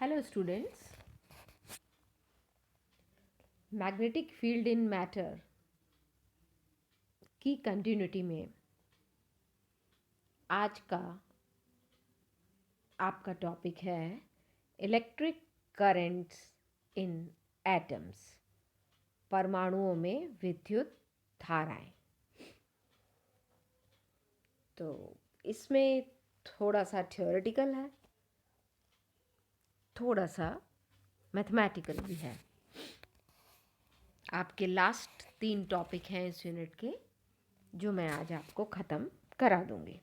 Hello students, magnetic field इन matter की continuity में आज का आपका टॉपिक है इलेक्ट्रिक करंट्स इन एटम्स, परमाणुओं में विद्युत धाराएं। तो इसमें थोड़ा सा थ्योरेटिकल है, थोड़ा सा मैथमेटिकल भी है। आपके लास्ट 3 टॉपिक हैं इस यूनिट के, जो मैं आज आपको ख़त्म करा दूंगी।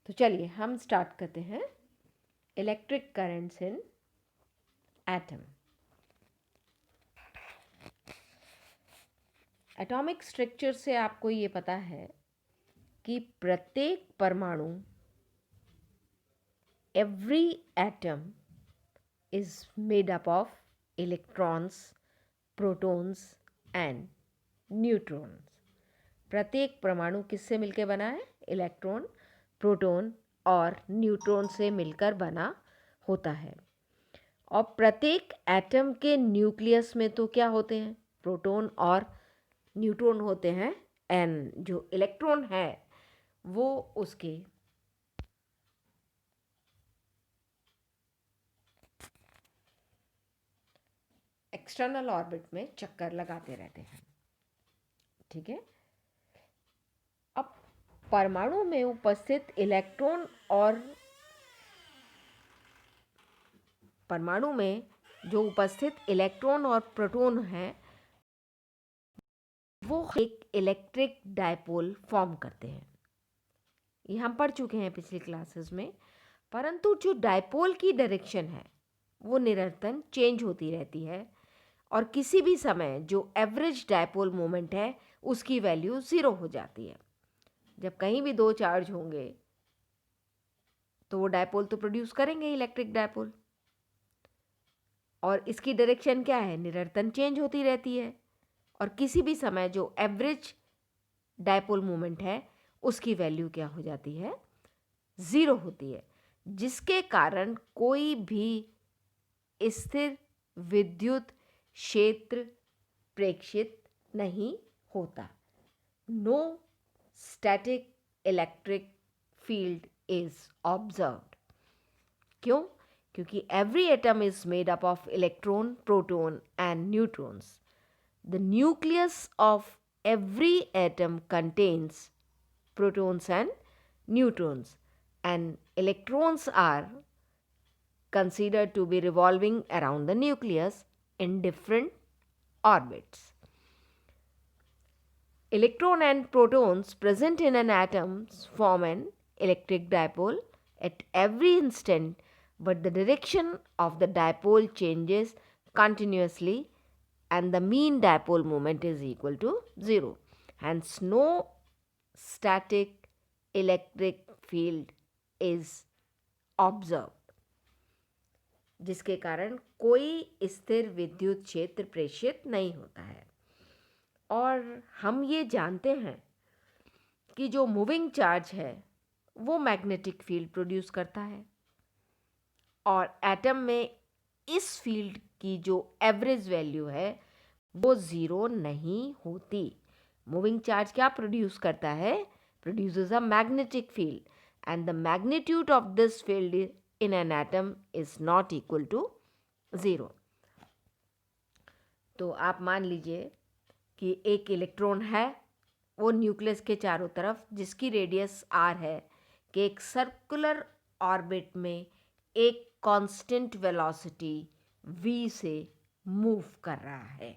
तो चलिए हम स्टार्ट करते हैं electric currents in atom. Atomic structure से आपको ये पता है कि प्रत्येक परमाणु, every atom is made up of electrons, protons and neutrons. प्रत्येक परमाणु किससे मिलकर बना है? इलेक्ट्रॉन, प्रोटॉन और न्यूट्रॉन से मिलकर बना होता है। और प्रत्येक एटम के न्यूक्लियस में तो क्या होते हैं? प्रोटॉन और न्यूट्रॉन होते हैं। एंड जो इलेक्ट्रॉन है वो उसके एक्सटर्नल ऑर्बिट में चक्कर लगाते रहते हैं। ठीक है। अब परमाणु में उपस्थित इलेक्ट्रॉन और परमाणु में जो उपस्थित इलेक्ट्रॉन और प्रोटॉन हैं वो एक इलेक्ट्रिक डायपोल फॉर्म करते हैं। ये हम पढ़ चुके हैं पिछली क्लासेस में। परंतु जो डायपोल की डायरेक्शन है वो निरंतर चेंज होती रहती है और किसी भी समय जो एवरेज डायपोल मोमेंट है उसकी वैल्यू 0 हो जाती है। जब कहीं भी 2 चार्ज होंगे तो वो डायपोल तो प्रोड्यूस करेंगे, इलेक्ट्रिक डायपोल, और इसकी डायरेक्शन क्या है? निरंतर चेंज होती रहती है। और किसी भी समय जो एवरेज डायपोल मोमेंट है उसकी वैल्यू क्या हो जाती है? 0 होती है, जिसके कारण कोई भी स्थिर विद्युत क्षेत्र प्रेक्षित नहीं होता। No static electric field is observed. क्यों? क्योंकि every atom is made up of electron, proton and neutrons. The nucleus of every atom contains protons and neutrons, and electrons are considered to be revolving around the nucleus in different orbits. Electron and protons present in an atom form an electric dipole at every instant, but the direction of the dipole changes continuously and the mean dipole moment is equal to 0. Hence, no static electric field is observed, जिसके कारण कोई स्थिर विद्युत क्षेत्र प्रेषित नहीं होता है। और हम ये जानते हैं कि जो मूविंग चार्ज है वो मैग्नेटिक फील्ड प्रोड्यूस करता है, और एटम में इस फील्ड की जो एवरेज वैल्यू है वो 0 नहीं होती। मूविंग चार्ज क्या प्रोड्यूस करता है? Produces a magnetic field, and the magnitude of this field in an atom is not equal to 0। तो आप मान लीजिए कि एक इलेक्ट्रॉन है, वो न्यूक्लियस के चारों तरफ, जिसकी रेडियस r है, कि एक सर्कुलर ऑर्बिट में एक कांस्टेंट वेलोसिटी v से मूव कर रहा है।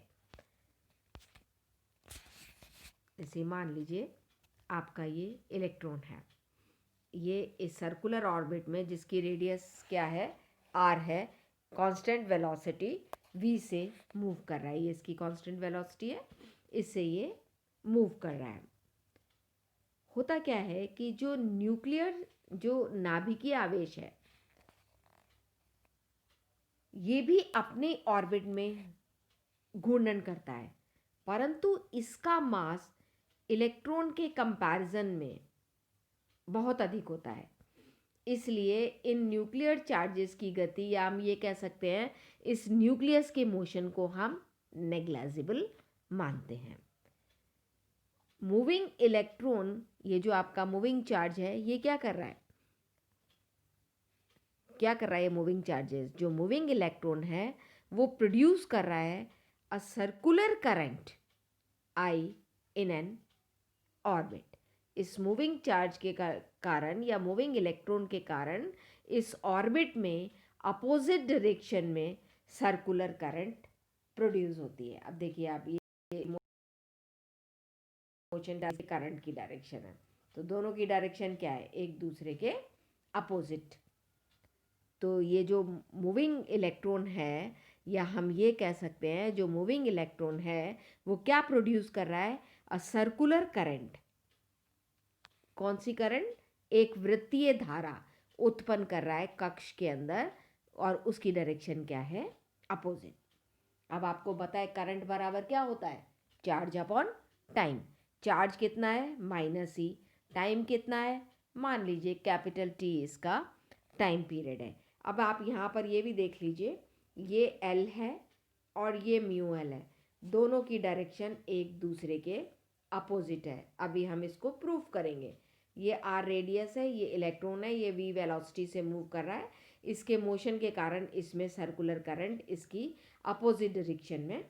जैसे मान लीजिए आपका ये इलेक्ट्रॉन है, ये इस सर्कुलर ऑर्बिट में, जिसकी रेडियस क्या है? r है, कांस्टेंट वेलोसिटी v से मूव कर रहा है। ये इसकी कांस्टेंट वेलोसिटी है, इससे ये मूव कर रहा है। होता क्या है कि जो न्यूक्लियर, जो नाभिकीय आवेश है, ये भी अपने ऑर्बिट में घूर्णन करता है, परंतु इसका मास इलेक्ट्रॉन के कंपैरिजन में बहुत अधिक होता है। इसलिए इन न्यूक्लियर चार्जेस की गति, या हम ये कह सकते हैं इस न्यूक्लियस के मोशन को हम नेग्लिजिबल मानते हैं। मूविंग इलेक्ट्रॉन, ये जो आपका मूविंग चार्ज है, ये क्या कर रहा है, क्या कर रहा है ये मूविंग चार्जेस, जो मूविंग इलेक्ट्रॉन है वो प्रोड्यूस कर रहा है a circular current I in an orbit. इस मूविंग चार्ज के कारण या मूविंग इलेक्ट्रॉन के कारण इस ऑर्बिट में अपोजिट डायरेक्शन में सर्कुलर करंट प्रोड्यूस होती है। अब देखिए आप, ये मोशन करंट की डायरेक्शन है, तो दोनों की डायरेक्शन क्या है, एक दूसरे के अपोजिट। तो ये जो मूविंग इलेक्ट्रॉन है, या हम ये कह सकते हैं जो मूविंग इलेक्ट्रॉन है वो क्या प्रोड्यूस कर रहा है, अ सर्कुलर करंट। कौन सी करंट, एक वृत्तीय धारा उत्पन्न कर रहा है कक्ष के अंदर, और उसकी डायरेक्शन क्या है, अपोजिट। अब आपको पता है करंट बराबर क्या होता है, चार्ज अपॉन टाइम। चार्ज कितना है, -e, टाइम कितना है, मान लीजिए कैपिटल T इसका टाइम पीरियड है। अब आप यहाँ पर ये भी देख लीजिए, ये L है और ये म्यू एल है, दोनों की डायरेक्शन एक दूसरे के अपोजिट है। अभी हम इसको प्रूव करेंगे। ये r रेडियस है, ये इलेक्ट्रॉन है, ये v वेलोसिटी से मूव कर रहा है, इसके मोशन के कारण इसमें सर्कुलर करंट इसकी अपोजिट डायरेक्शन में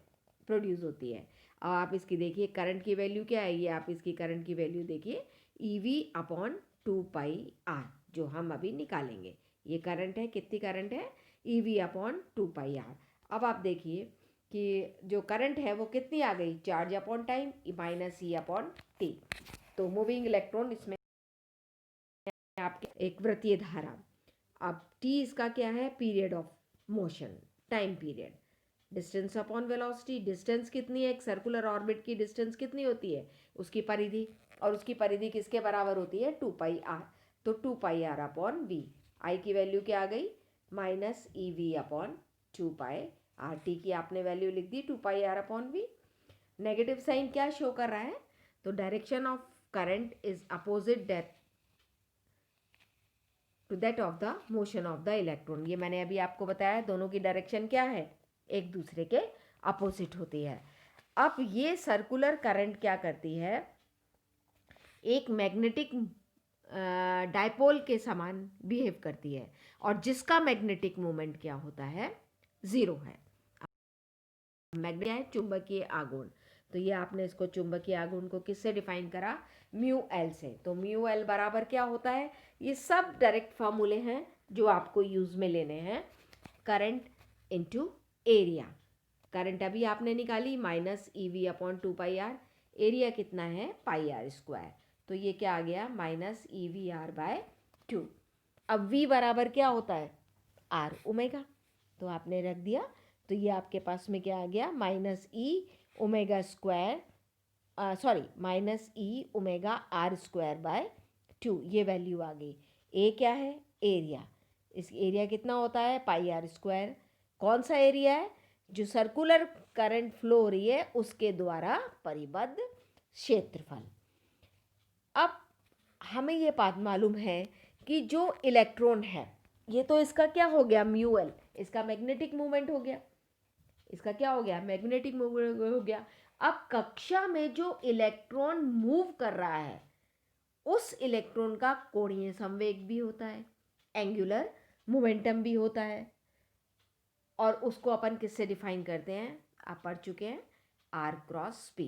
प्रोड्यूस होती है। अब आप इसकी देखिए करंट की वैल्यू क्या है, ये आप इसकी करंट की वैल्यू देखिए, EV/2πr, जो हम अभी निकालेंगे। ये करंट है, कितनी करंट है, EV/2πr। अब आप देखिए कि जो करंट है वो कितनी आ गई, चार्ज अपॉन टाइम -E/T। तो मूविंग इलेक्ट्रॉन इसमें आपके एक वृत्तीय धारा। अब T इसका क्या है, period of motion, time period. Distance upon velocity, distance कितनी है, एक सर्कुलर ऑर्बिट की डिस्टेंस कितनी होती है, उसकी परिधि, और उसकी परिधि किसके बराबर होती है, 2πr। तो 2πr/v, आई की वैल्यू क्या आ गई, -EV/2πr। टी की आपने वैल्यू लिख दी 2πr/v। नेगेटिव साइन क्या शो कर रहा है, तो direction of current is opposite to that of the motion of the electron. ये मैंने अभी आपको बताया, दोनों की डायरेक्शन क्या है, एक दूसरे के अपोजिट होती है। अब ये सर्कुलर करंट क्या करती है, एक मैग्नेटिक डायपोल के समान बिहेव करती है, और जिसका मैग्नेटिक मोमेंट क्या होता है, ज़ीरो है। मैग्नेट है चुंबकीय आघूर्ण, तो ये आपने इसको चुंबकीय आघूर्ण को किससे डिफाइन करा, म्यू एल से। तो म्यू एल बराबर क्या होता है, ये सब डायरेक्ट फार्मूले हैं जो आपको यूज में लेने हैं। करंट इनटू एरिया, करंट अभी आपने निकाली -EV/2πr, एरिया कितना है, πr², तो ये क्या आ गया, -EVr/2। अब V बराबर क्या होता है, r ओमेगा, तो आपने रख दिया, तो ये आपके पास में क्या आ गया, -E⍵r², ये वैल्यू आ गई। ए क्या है, एरिया, इस एरिया कितना होता है, πr²। कौन सा एरिया है, जो सर्कुलर करंट फ्लो हो रही है उसके द्वारा परिबद्ध क्षेत्रफल। अब हमें ये बात मालूम है कि जो इलेक्ट्रॉन है, ये तो इसका क्या हो गया, म्यू एल, इसका मैग्नेटिक मूवमेंट हो गया, इसका क्या हो गया, मैग्नेटिक मूवमेंट हो गया। अब कक्षा में जो इलेक्ट्रॉन मूव कर रहा है उस इलेक्ट्रॉन का कोणीय संवेग भी होता है, एंगुलर मोमेंटम भी होता है, और उसको अपन किससे डिफाइन करते हैं, आप पढ़ चुके हैं, r×p।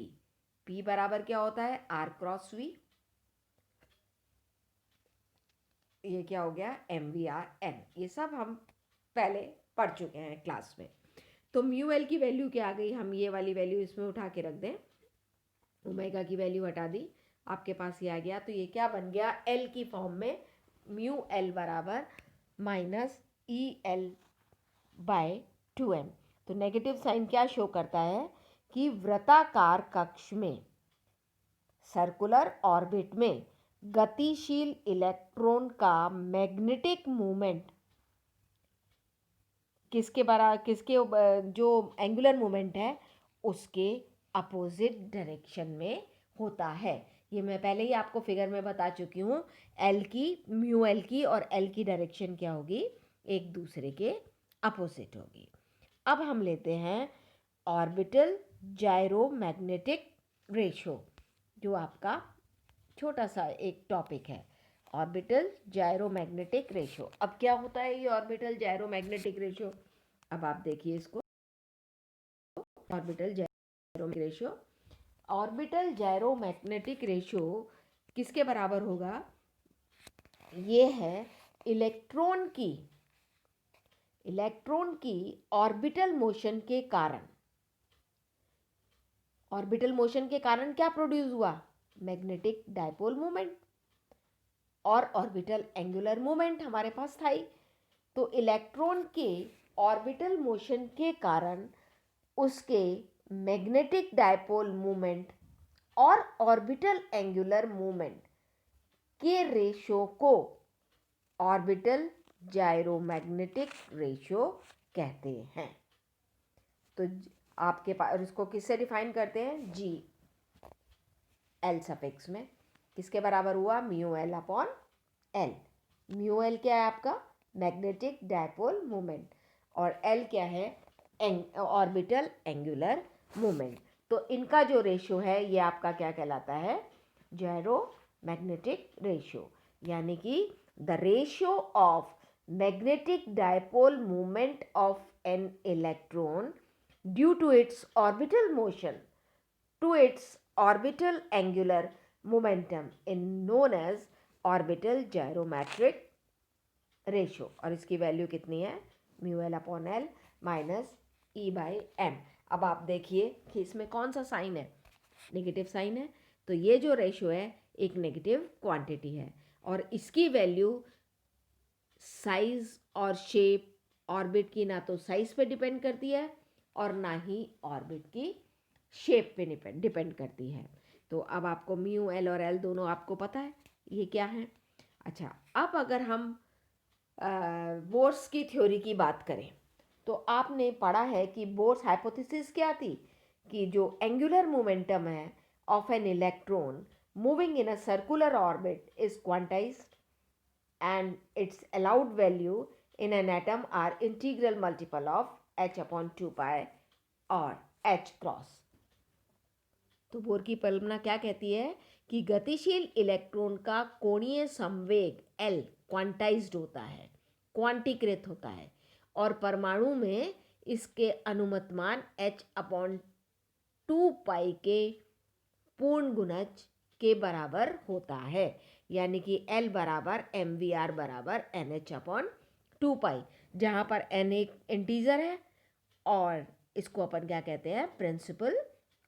p बराबर क्या होता है, r×v, ये क्या हो गया, mv/n। ये सब हम पहले पढ़ चुके हैं क्लास में। तो म्यू एल की वैल्यू क्या आ गई, हम ये वाली वैल्यू इसमें उठा के रख दें, ओमेगा की वैल्यू हटा दी, आपके पास ये आ गया। तो ये क्या बन गया, एल की फॉर्म में, म्यू एल बराबर -EL/2m। तो नेगेटिव साइन क्या शो करता है कि वृत्ताकार कक्ष में, सर्कुलर ऑर्बिट में गतिशील इलेक्ट्रॉन का मैग्नेटिक मूवमेंट किसके जो एंगुलर मोमेंट है उसके अपोजिट डायरेक्शन में होता है। ये मैं पहले ही आपको फिगर में बता चुकी हूँ। एल की, म्यू एल की और एल की डायरेक्शन क्या होगी, एक दूसरे के अपोजिट होगी। अब हम लेते हैं ऑर्बिटल जायरोमैग्नेटिक रेशो, जो आपका छोटा सा एक टॉपिक है, ऑर्बिटल जायरोमैग्नेटिक रेशो। अब क्या होता है ये ऑर्बिटल जायरोमैग्नेटिक रेशो, अब आप देखिए इसको। ऑर्बिटल जायरोमैग्नेटिक रेशो, ऑर्बिटल जायरोमैग्नेटिक रेशो किसके बराबर होगा, ये है इलेक्ट्रॉन की ऑर्बिटल मोशन के कारण। ऑर्बिटल मोशन के कारण क्या प्रोड्यूस हुआ, मैग्नेटिक डायपोल मोमेंट और ऑर्बिटल एंगुलर मोमेंट हमारे पास था ही। तो इलेक्ट्रॉन के ऑर्बिटल मोशन के कारण उसके मैग्नेटिक डायपोल मोमेंट और ऑर्बिटल एंगुलर मोमेंट के रेशो को ऑर्बिटल जायरोमैग्नेटिक रेशो कहते हैं। तो आपके पास इसको किससे डिफाइन करते हैं, जी एल सफिक्स में, किसके बराबर हुआ, mu L upon L. Mu L क्या है आपका, मैग्नेटिक डायपोल मोमेंट, और एल क्या है, ऑर्बिटल एंगुलर मोमेंट। तो इनका जो रेशो है ये आपका क्या कहलाता है, जायरोमैग्नेटिक रेशो, यानी कि the ratio of magnetic dipole moment of an electron due to its orbital motion to its orbital angular momentum is known as orbital gyrometric ratio। और इसकी वैल्यू कितनी है, mu L upon L minus E by M. अब आप देखिए कि इसमें कौन सा साइन है, नेगेटिव साइन है, तो ये जो रेशो है एक नेगेटिव क्वांटिटी है, और इसकी वैल्यू साइज और शेप, ऑर्बिट की ना तो साइज पे डिपेंड करती है और ना ही ऑर्बिट की शेप पे डिपेंड करती है। तो अब आपको म्यू एल और एल दोनों आपको पता है ये क्या है। अच्छा, अब अगर हम बोर्स की थ्योरी की बात करें तो आपने पढ़ा है कि बोर्स हाइपोथेसिस क्या थी, कि जो एंगुलर मोमेंटम है of an electron moving in a circular orbit is quantized and its allowed value in an atom are integral multiple of h upon 2 pi और h क्रॉस। तो बोर की परिकल्पना क्या कहती है कि गतिशील इलेक्ट्रॉन का कोणीय संवेग L क्वांटाइज्ड होता है, क्वांटीकृत होता है, और परमाणु में इसके अनुमत मान h अपॉन 2 पाई के पूर्ण गुणज के बराबर होता है, यानी कि L बराबर mvr बराबर nh अपॉन 2 पाई, जहाँ पर n एक इंटीजर है और इसको अपन क्या कहते हैं, प्रिंसिपल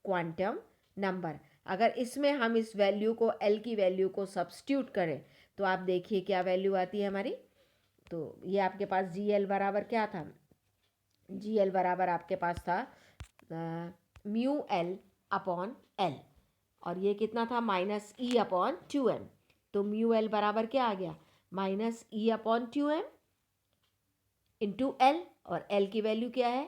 क्वांटम नंबर। अगर इसमें हम इस वैल्यू को, L की वैल्यू को सब्स्टिट्यूट करें तो आप देखिए क्या वैल्यू आती है हमारी। तो ये आपके पास जी एल बराबर क्या था, जी एल बराबर आपके पास था म्यू एल अपॉन एल, और ये कितना था, माइनस ई अपॉन 2m। तो म्यू एल बराबर क्या आ गया, माइनस ई अपॉन 2m इंटू एल, और एल की वैल्यू क्या है,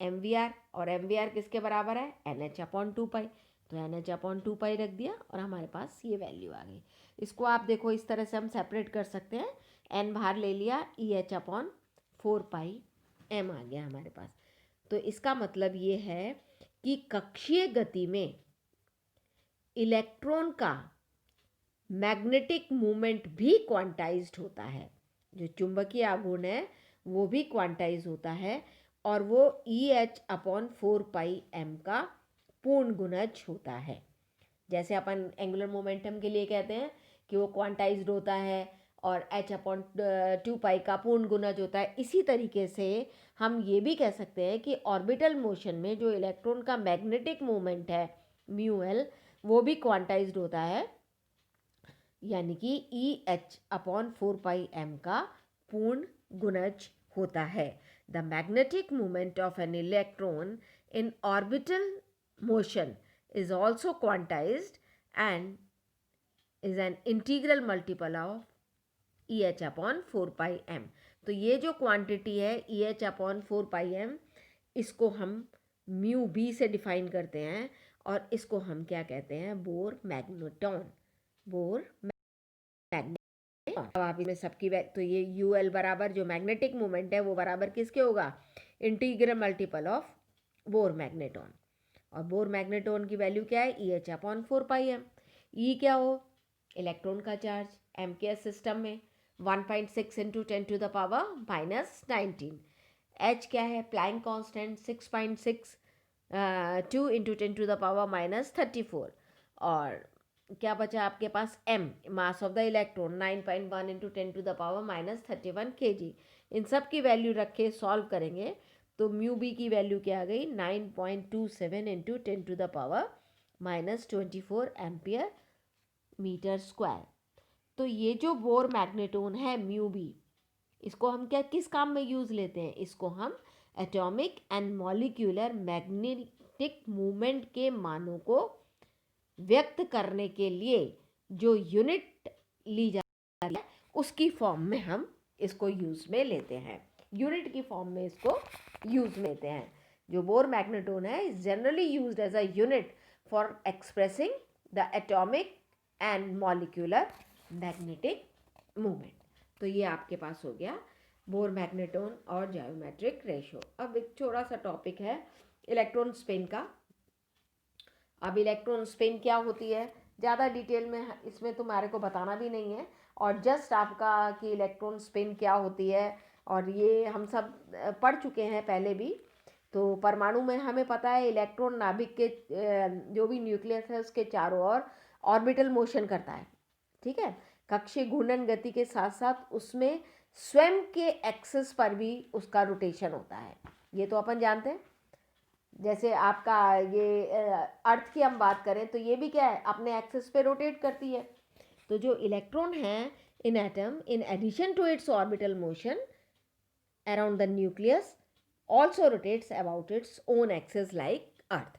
एम वी आर, और एम वी आर किसके बराबर है, एन एच अपॉन 2 पाई। तो एन एच अपॉन 2 पाई रख दिया और हमारे पास ये वैल्यू आ गई। इसको आप देखो इस तरह से हम सेपरेट कर सकते हैं, एन बाहर ले लिया, ई एच अपॉन 4 पाई एम आ गया हमारे पास। तो इसका मतलब ये है कि कक्षीय गति में इलेक्ट्रॉन का मैग्नेटिक मूवमेंट भी क्वांटाइज्ड होता है, जो चुंबकीय आघूर्ण है वो भी क्वांटाइज होता है, और वो ई एच अपॉन 4 पाई एम का पूर्ण गुणज होता है। जैसे अपन एंगुलर मोमेंटम के लिए कहते हैं कि वो क्वांटाइज्ड होता है और एच अपॉन 2 पाई का पूर्ण गुणज होता है, इसी तरीके से हम ये भी कह सकते हैं कि ऑर्बिटल मोशन में जो इलेक्ट्रॉन का मैग्नेटिक मूवमेंट है म्यू एल, वो भी क्वांटाइज्ड होता है, यानी कि ई एच अपॉन 4 पाई एम का पूर्ण गुणज होता है। The magnetic movement of an electron in orbital motion is also quantized and is an integral multiple of EH upon 4 pi m। तो ये जो क्वांटिटी है EH upon 4 pi m, इसको हम म्यू बी से डिफाइन करते हैं, और इसको हम क्या कहते हैं, बोर मैग्नेटॉन। Bore magneton. अब आप इसमें सबकी तो ये यूएल बराबर जो मैग्नेटिक मोमेंट है वो बराबर किसके होगा, integral multiple of bore magneton. और बोर मैग्नेटॉन की वैल्यू क्या है, ई एच अपॉन 4πm। ई क्या हो, इलेक्ट्रॉन का चार्ज, एम के एस सिस्टम में 1.6 इंटू 10⁻⁻19। एच क्या है, प्लैंक कांस्टेंट 6.6 2 इंटू 10⁻⁻34। और क्या बचा आपके पास, M mass of the electron 9.1 into 10⁻⁻31 kg। इन सब की वैल्यू रख के सॉल्व करेंगे तो म्यू बी की वैल्यू क्या आ गई, 9.27 इंटू 10⁻24 एम्पियर मीटर स्क्वायर। तो ये जो बोर मैग्नेटॉन है म्यू बी, इसको हम क्या किस काम में यूज़ लेते हैं, इसको हम atomic and molecular magnetic movement के मानों को व्यक्त करने के लिए जो यूनिट ली जाती है उसकी फॉर्म में हम इसको यूज़ में लेते हैं, यूनिट की फॉर्म में इसको यूज़ में लेते हैं। जो बोर मैग्नेटॉन है is generally used as a unit for expressing the atomic and molecular magnetic movement. तो ये आपके पास हो गया बोर मैग्नेटॉन और जायोमेट्रिक रेशो। अब एक छोटा सा टॉपिक है इलेक्ट्रॉन स्पिन का। अब इलेक्ट्रॉन स्पिन क्या होती है, ज़्यादा डिटेल में इसमें तुम्हारे को बताना भी नहीं है, और जस्ट आपका कि इलेक्ट्रॉन स्पिन क्या होती है, और ये हम सब पढ़ चुके हैं पहले भी। तो परमाणु में हमें पता है इलेक्ट्रॉन नाभिक के जो भी न्यूक्लियस है उसके चारों ओर ऑर्बिटल मोशन करता है, ठीक है। कक्षीय घूर्णन गति के साथ साथ उसमें स्वयं के एक्सिस पर भी उसका रोटेशन होता है, ये तो अपन जानते हैं। जैसे आपका ये अर्थ की हम बात करें तो ये भी क्या है, अपने एक्सिस पे रोटेट करती है। तो जो इलेक्ट्रॉन है in atom, in addition to its orbital motion around the nucleus also rotates about its own axis like earth.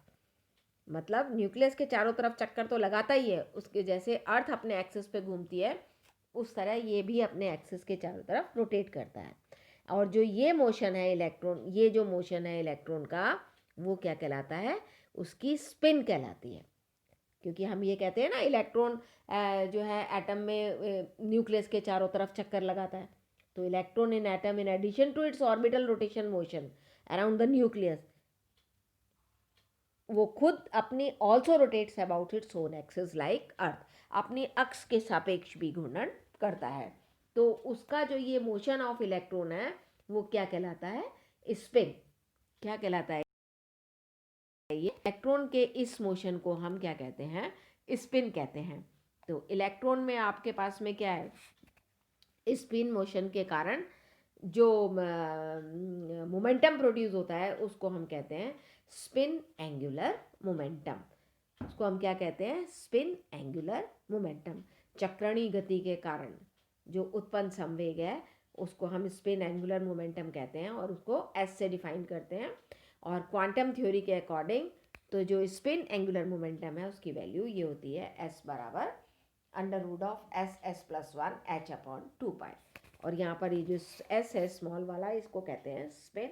मतलब न्यूक्लियस के चारों तरफ चक्कर तो लगाता ही है, उसके जैसे अर्थ अपने एक्सिस पे घूमती है उस तरह ये भी अपने एक्सिस के चारों तरफ रोटेट करता है। और जो ये मोशन है इलेक्ट्रॉन, ये जो मोशन है इलेक्ट्रॉन का वो क्या कहलाता है, उसकी स्पिन कहलाती है। क्योंकि हम ये कहते हैं ना इलेक्ट्रॉन जो है एटम में न्यूक्लियस के चारों तरफ चक्कर लगाता है। तो electron in atom in addition to its orbital rotation motion around the nucleus, वो खुद अपनी also rotates about its own axis like Earth, अपनी अक्ष के सापेक्ष भी घूर्णन करता है। तो उसका जो ये मोशन ऑफ इलेक्ट्रॉन है वो क्या कहलाता है, स्पिन। क्या कहलाता है, ये इलेक्ट्रॉन के इस मोशन को हम क्या कहते हैं, स्पिन कहते हैं। तो इलेक्ट्रॉन में आपके पास में क्या है, स्पिन मोशन के कारण जो मोमेंटम प्रोड्यूस होता है उसको हम कहते हैं स्पिन एंगुलर मोमेंटम। उसको हम क्या कहते हैं, स्पिन एंगुलर मोमेंटम। चक्रणीय गति के कारण जो उत्पन्न संवेग है उसको हम स्पिन एंगुलर मोमेंटम कहते हैं, और उसको एस से डिफाइन करते हैं। और क्वांटम थ्योरी के अकॉर्डिंग तो जो स्पिन एंगुलर मोमेंटम है उसकी वैल्यू ये होती है एस बराबर √(s(s+1) h/2π। और यहाँ पर ये जो एस है स्मॉल वाला, इसको कहते हैं स्पिन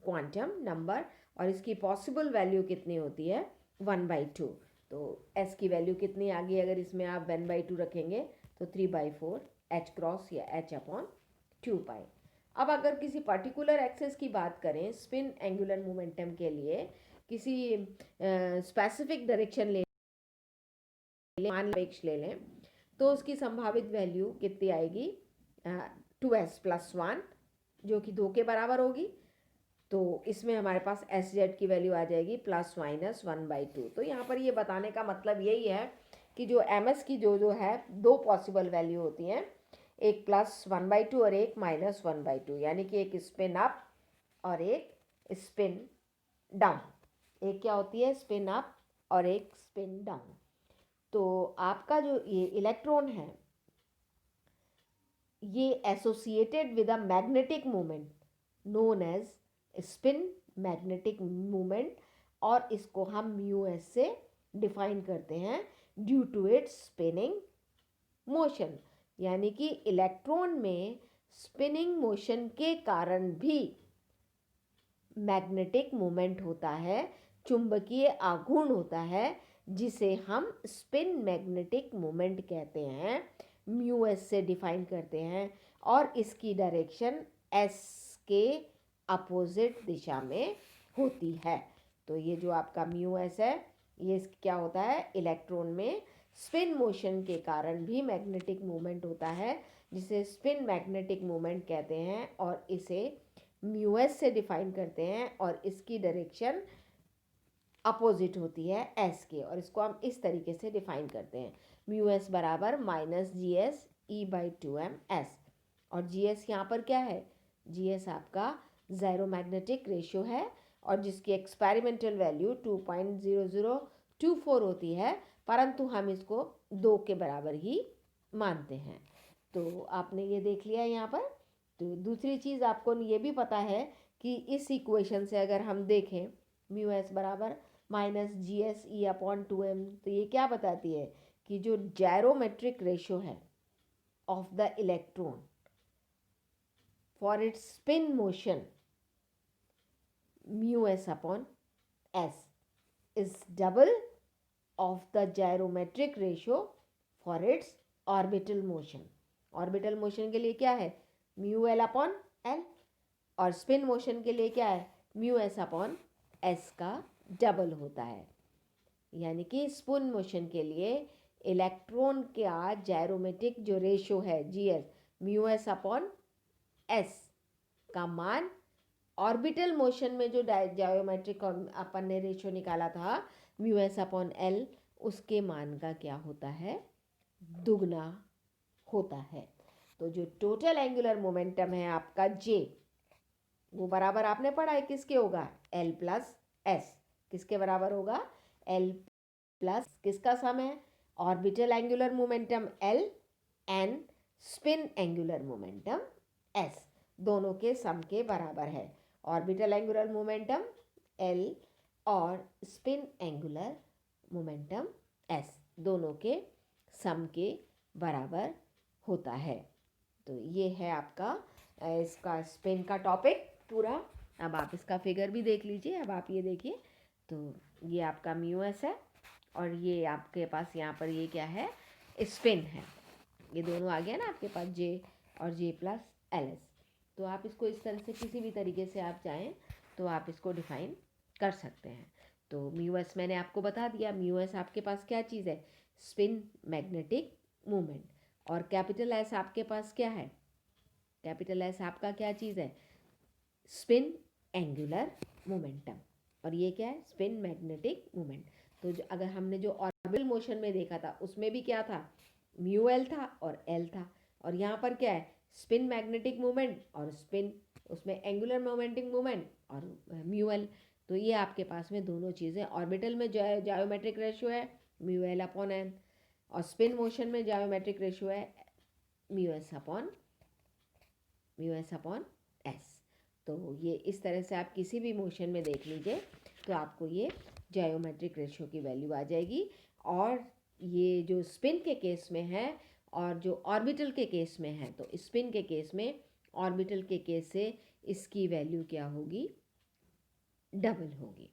क्वांटम नंबर, और इसकी पॉसिबल वैल्यू कितनी होती है, 1/2। तो एस की वैल्यू कितनी आ गई, अगर इसमें आप 1/2 रखेंगे तो 3/4 h क्रॉस या h/2π। अब अगर किसी पर्टिकुलर एक्सिस की बात करें स्पिन एंगुलर मोमेंटम के लिए, किसी स्पेसिफिक डायरेक्शन ले लें तो उसकी संभावित वैल्यू कितनी आएगी, 2s+1, जो कि 2 के बराबर होगी। तो इसमें हमारे पास एस जेड की वैल्यू आ जाएगी ±1/2। तो यहाँ पर ये बताने का मतलब यही है कि जो एम एस की जो है दो पॉसिबल वैल्यू होती हैं, एक +1/2 और एक -1/2, यानी कि एक स्पिन अप और एक स्पिन डाउन। एक क्या होती है, स्पिन अप और एक स्पिन डाउन। तो आपका जो ये इलेक्ट्रॉन है ये associated with a magnetic moment known as spin magnetic movement, और इसको हम म्यू एस से डिफाइन करते हैं due to its spinning motion. यानी कि इलेक्ट्रॉन में स्पिनिंग मोशन के कारण भी मैग्नेटिक मोमेंट होता है, चुंबकीय आघूर्ण होता है जिसे हम स्पिन मैग्नेटिक मोमेंट कहते हैं, म्यू एस से डिफाइन करते हैं, और इसकी डायरेक्शन एस के अपोजिट दिशा में होती है। तो ये जो आपका म्यू एस है, ये क्या होता है, इलेक्ट्रॉन में स्पिन मोशन के कारण भी मैग्नेटिक मोमेंट होता है, जिसे स्पिन मैग्नेटिक मोमेंट कहते हैं, और इसे म्यू एस से डिफाइन करते हैं, और इसकी डायरेक्शन अपोजिट होती है एस के, और इसको हम इस तरीके से डिफाइन करते हैं, म्यू एस बराबर minus G S E by 2m S. और जी एस यहाँ पर क्या है, जी एस आपका ज़ायरोमैग्नेटिक रेशियो है, और जिसकी एक्सपेरिमेंटल वैल्यू 2.0024 होती है, परंतु हम इसको 2 के बराबर ही मानते हैं। तो आपने ये देख लिया यहाँ पर। तो दूसरी चीज़ आपको ये भी पता है कि इस इक्वेशन से अगर हम देखें म्यू एस बराबर minus G S E upon 2m, तो ये क्या बताती है कि जो जायरोमेट्रिक रेशियो है of the electron for its spin motion, mu S upon S is double of the gyrometric ratio for its orbital motion. Orbital motion के लिए क्या है, म्यू एल अपॉन एल, और स्पिन मोशन के लिए क्या है, म्यू एस अपॉन एस का डबल होता है। यानी कि स्पिन मोशन के लिए इलेक्ट्रॉन का जायरोमेट्रिक जो रेशियो है G S, mu S upon S का मान ऑर्बिटल मोशन में जो जायोमेट्रिक अपन ने रेशियो निकाला था म्यू एस अपॉन एल, उसके मान का क्या होता है, दुगना होता है। तो जो टोटल एंगुलर मोमेंटम है आपका जे, वो बराबर आपने पढ़ा है किसके होगा, एल प्लस एस। किसके बराबर होगा, एल प्लस किसका सम है, orbital angular momentum L and spin angular momentum S, दोनों के सम के बराबर है। ऑर्बिटल एंगुलर मोमेंटम एल और स्पिन एंगुलर मोमेंटम एस दोनों के सम के बराबर होता है। तो ये है आपका इसका स्पिन का टॉपिक पूरा। अब आप इसका फिगर भी देख लीजिए। अब आप ये देखिए, तो ये आपका म्यू एस है, और ये आपके पास यहाँ पर ये क्या है, स्पिन है। ये दोनों आ गया ना आपके पास, जे और जे प्लस एल एस। तो आप इसको इस तरह से किसी भी तरीके से आप चाहें तो आप इसको डिफाइन कर सकते हैं। तो म्यू एस मैंने आपको बता दिया। म्यू एस आपके पास क्या चीज़ है, स्पिन मैग्नेटिक मूवमेंट, और कैपिटल एस आपके पास क्या है, कैपिटल एस आपका क्या चीज़ है, स्पिन एंगुलर मोमेंटम, और ये क्या है, स्पिन मैग्नेटिक मूवमेंट। तो अगर हमने जो ऑर्बिटल मोशन में देखा था उसमें भी क्या था, म्यू एल था और एल था, और यहाँ पर क्या है, स्पिन मैग्नेटिक मूवमेंट और स्पिन, उसमें एंगुलर मोमेंटिक मूवमेंट और म्यू एल। तो ये आपके पास में दोनों चीज़ें, ऑर्बिटल में जायोमेट्रिक रेशियो है म्यू एल अपॉन एन, और स्पिन मोशन में जायोमेट्रिक रेशियो है म्यू एस अपॉन एस। तो ये इस तरह से आप किसी भी मोशन में देख लीजिए तो आपको ये जायोमेट्रिक रेशियो की वैल्यू आ जाएगी। और ये जो स्पिन के केस में है और जो ऑर्बिटल के केस में है, तो स्पिन के केस में ऑर्बिटल के केस से इसकी वैल्यू क्या होगी, डबल होगी।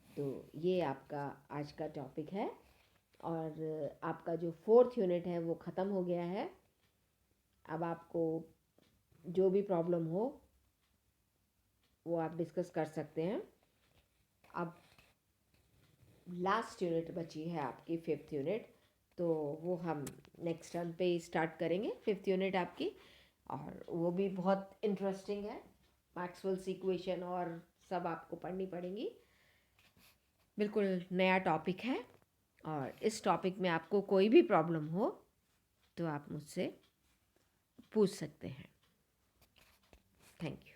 तो ये आपका आज का टॉपिक है, और आपका जो 4th यूनिट है वो ख़त्म हो गया है। अब आपको जो भी प्रॉब्लम हो वो आप डिस्कस कर सकते हैं। अब लास्ट यूनिट बची है आपकी 5th यूनिट, तो वो हम नेक्स्ट टर्म पे स्टार्ट करेंगे 5th यूनिट आपकी, और वो भी बहुत इंटरेस्टिंग है। मैक्सवेल्स इक्वेशन और सब आपको पढ़नी पड़ेंगी। बिल्कुल नया टॉपिक है, और इस टॉपिक में आपको कोई भी प्रॉब्लम हो तो आप मुझसे पूछ सकते हैं। Thank you.